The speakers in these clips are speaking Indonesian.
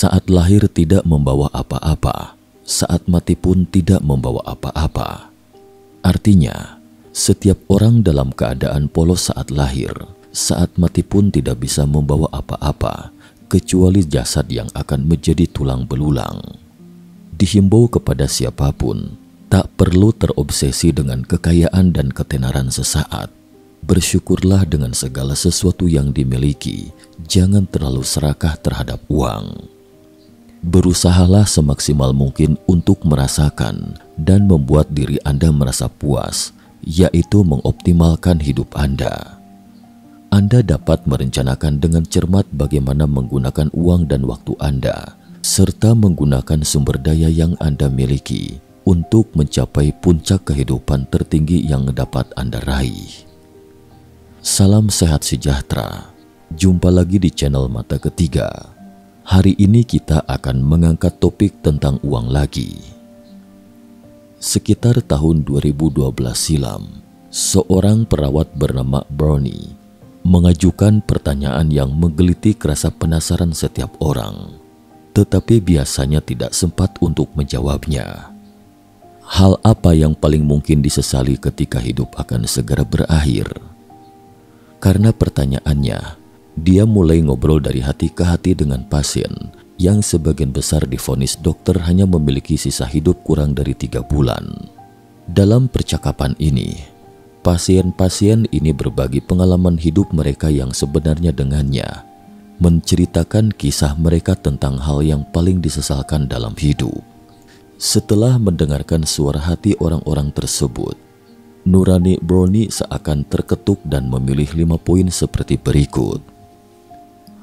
Saat lahir tidak membawa apa-apa, saat mati pun tidak membawa apa-apa. Artinya, setiap orang dalam keadaan polos saat lahir, saat mati pun tidak bisa membawa apa-apa, kecuali jasad yang akan menjadi tulang belulang. Dihimbau kepada siapapun, tak perlu terobsesi dengan kekayaan dan ketenaran sesaat. Bersyukurlah dengan segala sesuatu yang dimiliki, jangan terlalu serakah terhadap uang. Berusahalah semaksimal mungkin untuk merasakan dan membuat diri Anda merasa puas, yaitu mengoptimalkan hidup Anda. Anda dapat merencanakan dengan cermat bagaimana menggunakan uang dan waktu Anda, serta menggunakan sumber daya yang Anda miliki untuk mencapai puncak kehidupan tertinggi yang dapat Anda raih. Salam sehat sejahtera. Jumpa lagi di channel Mata Ketiga. Hari ini kita akan mengangkat topik tentang uang lagi. Sekitar tahun 2012 silam, seorang perawat bernama Brownie mengajukan pertanyaan yang menggelitik rasa penasaran setiap orang, tetapi biasanya tidak sempat untuk menjawabnya. Hal apa yang paling mungkin disesali ketika hidup akan segera berakhir? Karena pertanyaannya, dia mulai ngobrol dari hati ke hati dengan pasien yang sebagian besar divonis dokter hanya memiliki sisa hidup kurang dari 3 bulan. Dalam percakapan ini, pasien-pasien ini berbagi pengalaman hidup mereka yang sebenarnya dengannya, menceritakan kisah mereka tentang hal yang paling disesalkan dalam hidup. Setelah mendengarkan suara hati orang-orang tersebut, nurani Brownie seakan terketuk dan memilih 5 poin seperti berikut.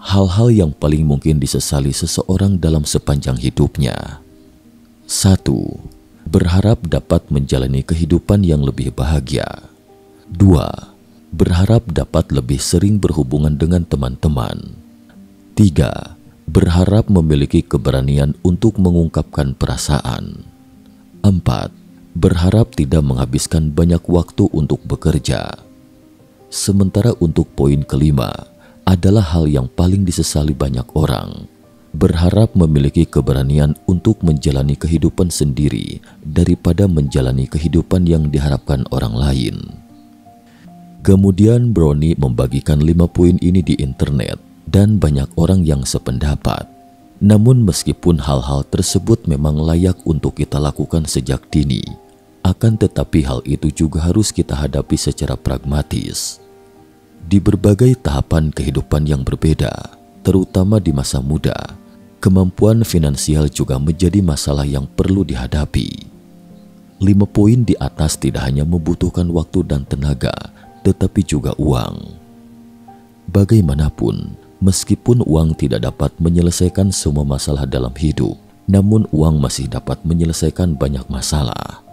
Hal-hal yang paling mungkin disesali seseorang dalam sepanjang hidupnya. 1. Berharap dapat menjalani kehidupan yang lebih bahagia. 2. Berharap dapat lebih sering berhubungan dengan teman-teman. 3. Berharap memiliki keberanian untuk mengungkapkan perasaan. 4. Berharap tidak menghabiskan banyak waktu untuk bekerja. Sementara untuk poin kelima, adalah hal yang paling disesali banyak orang, berharap memiliki keberanian untuk menjalani kehidupan sendiri daripada menjalani kehidupan yang diharapkan orang lain. Kemudian Brownie membagikan 5 poin ini di internet dan banyak orang yang sependapat. Namun meskipun hal-hal tersebut memang layak untuk kita lakukan sejak dini, akan tetapi hal itu juga harus kita hadapi secara pragmatis. Di berbagai tahapan kehidupan yang berbeda, terutama di masa muda, kemampuan finansial juga menjadi masalah yang perlu dihadapi. 5 poin di atas tidak hanya membutuhkan waktu dan tenaga, tetapi juga uang. Bagaimanapun, meskipun uang tidak dapat menyelesaikan semua masalah dalam hidup, namun uang masih dapat menyelesaikan banyak masalah.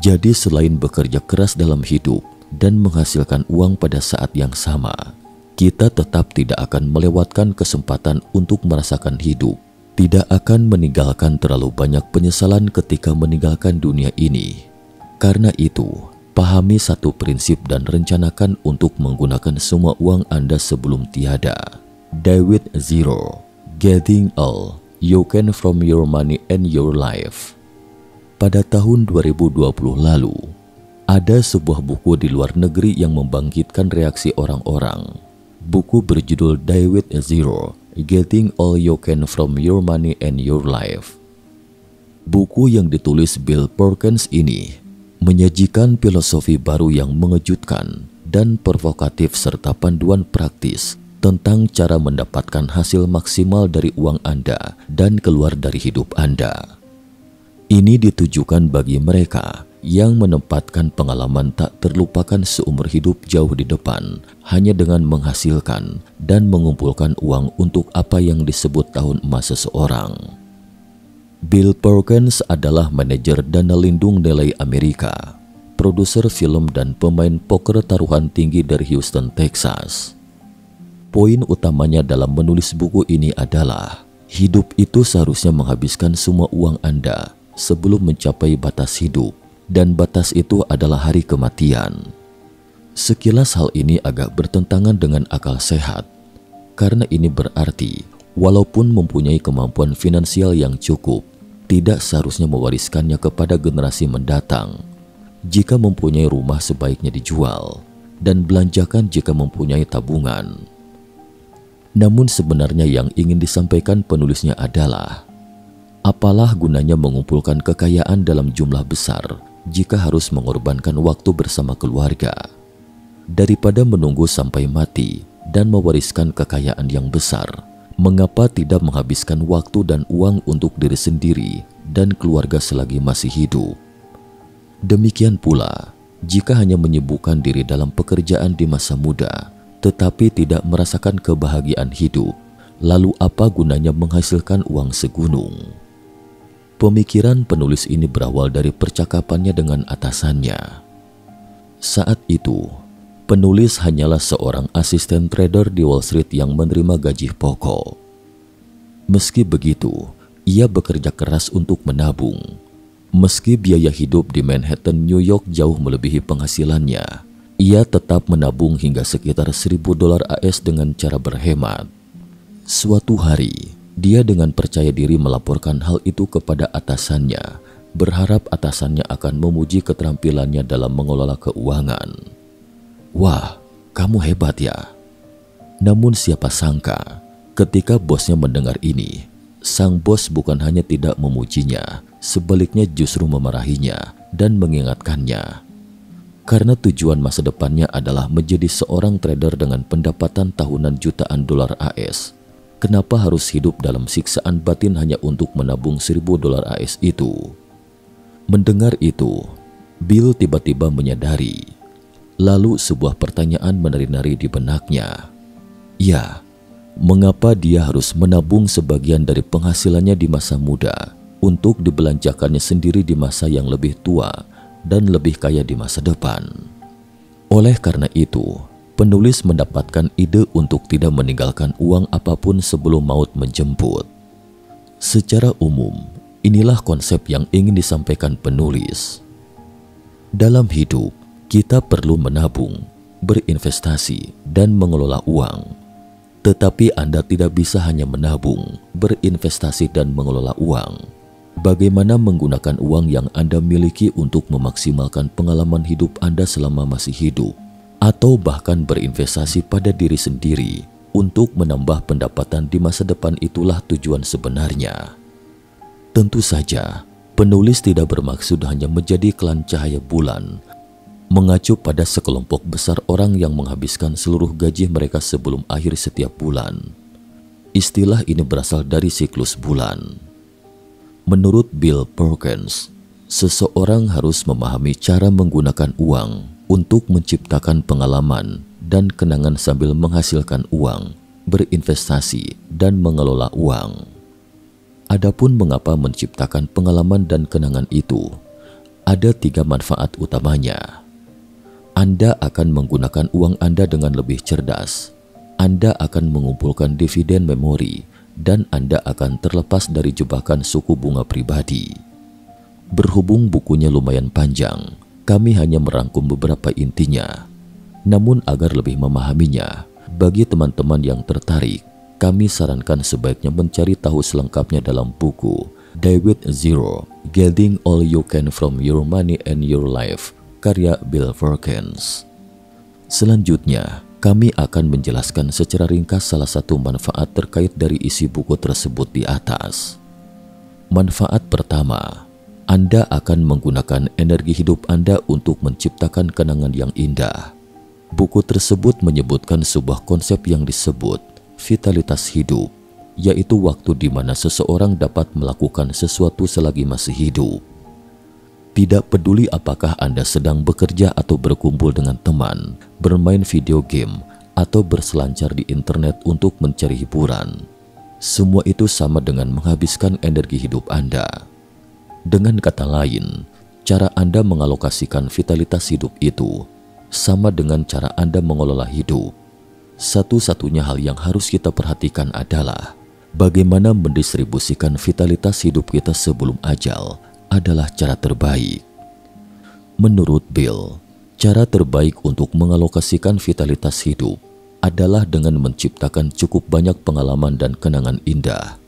Jadi selain bekerja keras dalam hidup dan menghasilkan uang pada saat yang sama, kita tetap tidak akan melewatkan kesempatan untuk merasakan hidup, tidak akan meninggalkan terlalu banyak penyesalan ketika meninggalkan dunia ini. Karena itu, pahami satu prinsip dan rencanakan untuk menggunakan semua uang Anda sebelum tiada. Die with zero, getting all you can from your money and your life. Pada tahun 2020 lalu, ada sebuah buku di luar negeri yang membangkitkan reaksi orang-orang. Buku berjudul Die with Zero, Getting All You Can From Your Money and Your Life. Buku yang ditulis Bill Perkins ini menyajikan filosofi baru yang mengejutkan dan provokatif serta panduan praktis tentang cara mendapatkan hasil maksimal dari uang Anda dan keluar dari hidup Anda. Ini ditujukan bagi mereka yang menempatkan pengalaman tak terlupakan seumur hidup jauh di depan hanya dengan menghasilkan dan mengumpulkan uang untuk apa yang disebut tahun emas seseorang. Bill Perkins adalah manajer dana lindung nilai Amerika, produser film dan pemain poker taruhan tinggi dari Houston, Texas. Poin utamanya dalam menulis buku ini adalah, hidup itu seharusnya menghabiskan semua uang Anda sebelum mencapai batas hidup, dan batas itu adalah hari kematian. Sekilas hal ini agak bertentangan dengan akal sehat, karena ini berarti walaupun mempunyai kemampuan finansial yang cukup, tidak seharusnya mewariskannya kepada generasi mendatang. Jika mempunyai rumah, sebaiknya dijual dan belanjakan jika mempunyai tabungan. Namun sebenarnya yang ingin disampaikan penulisnya adalah, apalah gunanya mengumpulkan kekayaan dalam jumlah besar jika harus mengorbankan waktu bersama keluarga? Daripada menunggu sampai mati dan mewariskan kekayaan yang besar, mengapa tidak menghabiskan waktu dan uang untuk diri sendiri dan keluarga selagi masih hidup? Demikian pula, jika hanya menyibukkan diri dalam pekerjaan di masa muda, tetapi tidak merasakan kebahagiaan hidup, lalu apa gunanya menghasilkan uang segunung? Pemikiran penulis ini berawal dari percakapannya dengan atasannya. Saat itu, penulis hanyalah seorang asisten trader di Wall Street yang menerima gaji pokok. Meski begitu, ia bekerja keras untuk menabung. Meski biaya hidup di Manhattan, New York jauh melebihi penghasilannya, ia tetap menabung hingga sekitar $1.000 AS dengan cara berhemat. Suatu hari, dia dengan percaya diri melaporkan hal itu kepada atasannya, berharap atasannya akan memuji keterampilannya dalam mengelola keuangan. "Wah, kamu hebat ya." Namun siapa sangka, ketika bosnya mendengar ini, sang bos bukan hanya tidak memujinya, sebaliknya justru memarahinya dan mengingatkannya. Karena tujuan masa depannya adalah menjadi seorang trader dengan pendapatan tahunan jutaan dolar AS. Kenapa harus hidup dalam siksaan batin hanya untuk menabung $1.000 AS itu? Mendengar itu, Bill tiba-tiba menyadari. Lalu sebuah pertanyaan menari-nari di benaknya. Ya, mengapa dia harus menabung sebagian dari penghasilannya di masa muda untuk dibelanjakannya sendiri di masa yang lebih tua dan lebih kaya di masa depan? Oleh karena itu, penulis mendapatkan ide untuk tidak meninggalkan uang apapun sebelum maut menjemput. Secara umum, inilah konsep yang ingin disampaikan penulis. Dalam hidup, kita perlu menabung, berinvestasi, dan mengelola uang. Tetapi Anda tidak bisa hanya menabung, berinvestasi, dan mengelola uang. Bagaimana menggunakan uang yang Anda miliki untuk memaksimalkan pengalaman hidup Anda selama masih hidup, atau bahkan berinvestasi pada diri sendiri untuk menambah pendapatan di masa depan, itulah tujuan sebenarnya. Tentu saja, penulis tidak bermaksud hanya menjadi klan cahaya bulan, mengacu pada sekelompok besar orang yang menghabiskan seluruh gaji mereka sebelum akhir setiap bulan. Istilah ini berasal dari siklus bulan. Menurut Bill Perkins, seseorang harus memahami cara menggunakan uang untuk menciptakan pengalaman dan kenangan sambil menghasilkan uang, berinvestasi, dan mengelola uang. Adapun mengapa menciptakan pengalaman dan kenangan itu, ada 3 manfaat utamanya. Anda akan menggunakan uang Anda dengan lebih cerdas. Anda akan mengumpulkan dividen memori, dan Anda akan terlepas dari jebakan suku bunga pribadi. Berhubung bukunya lumayan panjang, kami hanya merangkum beberapa intinya. Namun agar lebih memahaminya, bagi teman-teman yang tertarik, kami sarankan sebaiknya mencari tahu selengkapnya dalam buku David Zero, Getting All You Can From Your Money and Your Life, karya Bill Perkins. Selanjutnya, kami akan menjelaskan secara ringkas salah satu manfaat terkait dari isi buku tersebut di atas. Manfaat pertama, Anda akan menggunakan energi hidup Anda untuk menciptakan kenangan yang indah. Buku tersebut menyebutkan sebuah konsep yang disebut vitalitas hidup, yaitu waktu di mana seseorang dapat melakukan sesuatu selagi masih hidup. Tidak peduli apakah Anda sedang bekerja atau berkumpul dengan teman, bermain video game, atau berselancar di internet untuk mencari hiburan. Semua itu sama dengan menghabiskan energi hidup Anda. Dengan kata lain, cara Anda mengalokasikan vitalitas hidup itu sama dengan cara Anda mengelola hidup. Satu-satunya hal yang harus kita perhatikan adalah bagaimana mendistribusikan vitalitas hidup kita sebelum ajal adalah cara terbaik. Menurut Bill, cara terbaik untuk mengalokasikan vitalitas hidup adalah dengan menciptakan cukup banyak pengalaman dan kenangan indah.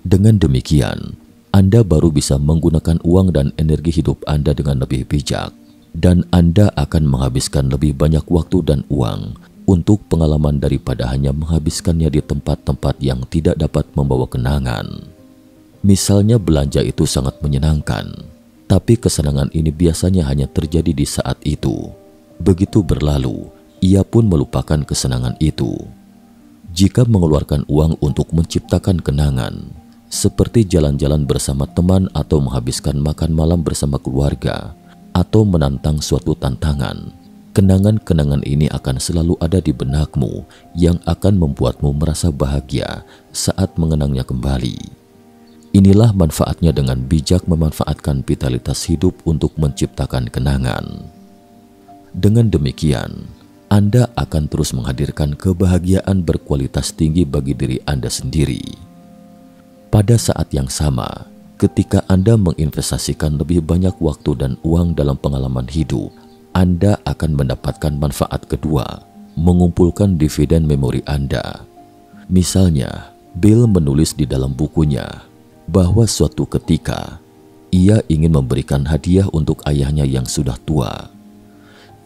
Dengan demikian, Anda baru bisa menggunakan uang dan energi hidup Anda dengan lebih bijak, dan Anda akan menghabiskan lebih banyak waktu dan uang untuk pengalaman daripada hanya menghabiskannya di tempat-tempat yang tidak dapat membawa kenangan. Misalnya belanja itu sangat menyenangkan, tapi kesenangan ini biasanya hanya terjadi di saat itu. Begitu berlalu, ia pun melupakan kesenangan itu. Jika mengeluarkan uang untuk menciptakan kenangan, seperti jalan-jalan bersama teman atau menghabiskan makan malam bersama keluarga, atau menantang suatu tantangan, kenangan-kenangan ini akan selalu ada di benakmu yang akan membuatmu merasa bahagia saat mengenangnya kembali. Inilah manfaatnya dengan bijak memanfaatkan vitalitas hidup untuk menciptakan kenangan. Dengan demikian, Anda akan terus menghadirkan kebahagiaan berkualitas tinggi bagi diri Anda sendiri. Pada saat yang sama, ketika Anda menginvestasikan lebih banyak waktu dan uang dalam pengalaman hidup, Anda akan mendapatkan manfaat kedua, mengumpulkan dividen memori Anda. Misalnya, Bill menulis di dalam bukunya bahwa suatu ketika ia ingin memberikan hadiah untuk ayahnya yang sudah tua.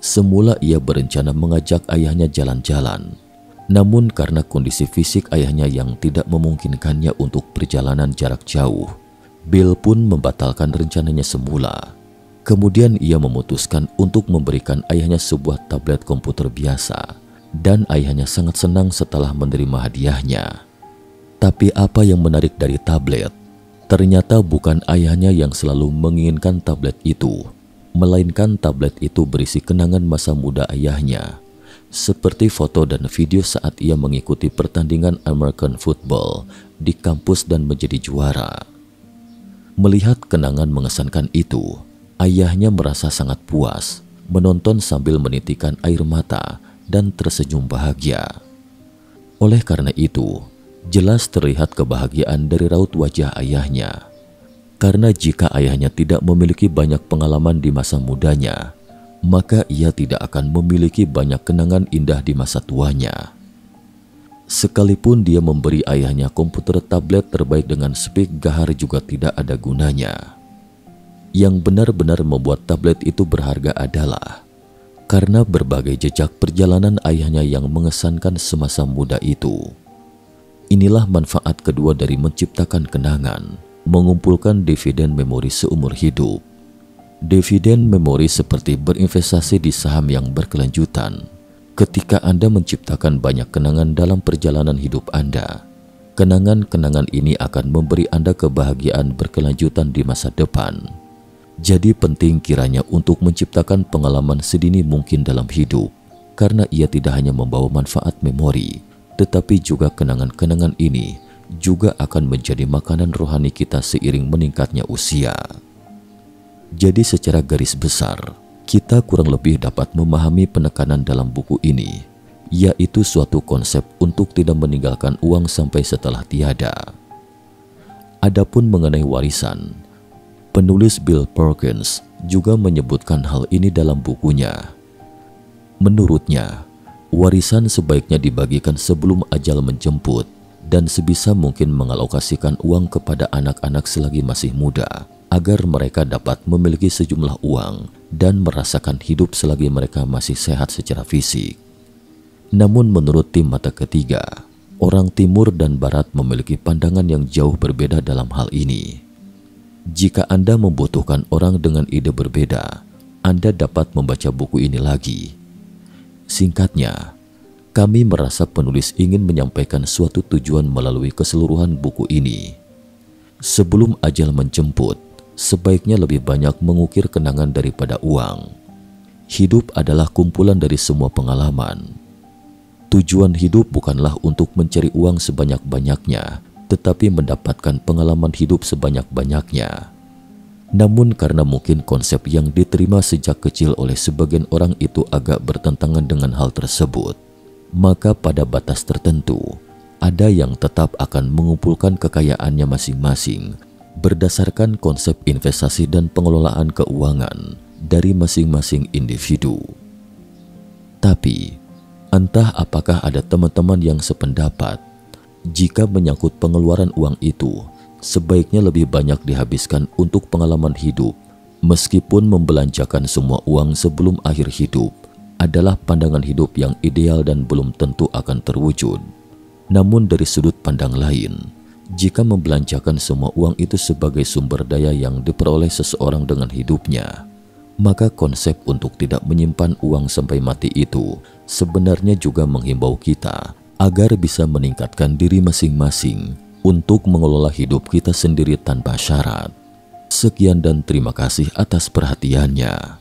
Semula ia berencana mengajak ayahnya jalan-jalan, namun karena kondisi fisik ayahnya yang tidak memungkinkannya untuk perjalanan jarak jauh, Bill pun membatalkan rencananya semula. Kemudian ia memutuskan untuk memberikan ayahnya sebuah tablet komputer biasa, dan ayahnya sangat senang setelah menerima hadiahnya. Tapi apa yang menarik dari tablet? Ternyata bukan ayahnya yang selalu menginginkan tablet itu, melainkan tablet itu berisi kenangan masa muda ayahnya, seperti foto dan video saat ia mengikuti pertandingan American football di kampus dan menjadi juara. Melihat kenangan mengesankan itu, ayahnya merasa sangat puas, menonton sambil menitikan air mata dan tersenyum bahagia. Oleh karena itu, jelas terlihat kebahagiaan dari raut wajah ayahnya. Karena jika ayahnya tidak memiliki banyak pengalaman di masa mudanya, maka ia tidak akan memiliki banyak kenangan indah di masa tuanya. Sekalipun dia memberi ayahnya komputer tablet terbaik dengan spek gahar juga tidak ada gunanya. Yang benar-benar membuat tablet itu berharga adalah karena berbagai jejak perjalanan ayahnya yang mengesankan semasa muda itu. Inilah manfaat kedua dari menciptakan kenangan, mengumpulkan dividen memori seumur hidup. Dividen memori seperti berinvestasi di saham yang berkelanjutan. Ketika Anda menciptakan banyak kenangan dalam perjalanan hidup Anda, kenangan-kenangan ini akan memberi Anda kebahagiaan berkelanjutan di masa depan. Jadi penting kiranya untuk menciptakan pengalaman sedini mungkin dalam hidup, karena ia tidak hanya membawa manfaat memori, tetapi juga kenangan-kenangan ini juga akan menjadi makanan rohani kita seiring meningkatnya usia. Jadi secara garis besar, kita kurang lebih dapat memahami penekanan dalam buku ini, yaitu suatu konsep untuk tidak meninggalkan uang sampai setelah tiada. Adapun mengenai warisan, penulis Bill Perkins juga menyebutkan hal ini dalam bukunya. Menurutnya, warisan sebaiknya dibagikan sebelum ajal menjemput dan sebisa mungkin mengalokasikan uang kepada anak-anak selagi masih muda, agar mereka dapat memiliki sejumlah uang dan merasakan hidup selagi mereka masih sehat secara fisik. Namun menurut tim mata ketiga, orang timur dan barat memiliki pandangan yang jauh berbeda dalam hal ini. Jika Anda membutuhkan orang dengan ide berbeda, Anda dapat membaca buku ini lagi. Singkatnya, kami merasa penulis ingin menyampaikan suatu tujuan melalui keseluruhan buku ini. Sebelum ajal menjemput, sebaiknya lebih banyak mengukir kenangan daripada uang. Hidup adalah kumpulan dari semua pengalaman. Tujuan hidup bukanlah untuk mencari uang sebanyak-banyaknya, tetapi mendapatkan pengalaman hidup sebanyak-banyaknya. Namun karena mungkin konsep yang diterima sejak kecil oleh sebagian orang itu agak bertentangan dengan hal tersebut, maka pada batas tertentu, ada yang tetap akan mengumpulkan kekayaannya masing-masing berdasarkan konsep investasi dan pengelolaan keuangan dari masing-masing individu. Tapi, Entah apakah ada teman-teman yang sependapat, jika menyangkut pengeluaran uang itu, sebaiknya lebih banyak dihabiskan untuk pengalaman hidup, meskipun membelanjakan semua uang sebelum akhir hidup adalah pandangan hidup yang ideal dan belum tentu akan terwujud. Namun dari sudut pandang lain, jika membelanjakan semua uang itu sebagai sumber daya yang diperoleh seseorang dengan hidupnya, maka konsep untuk tidak menyimpan uang sampai mati itu sebenarnya juga menghimbau kita agar bisa meningkatkan diri masing-masing untuk mengelola hidup kita sendiri tanpa syarat. Sekian dan terima kasih atas perhatiannya.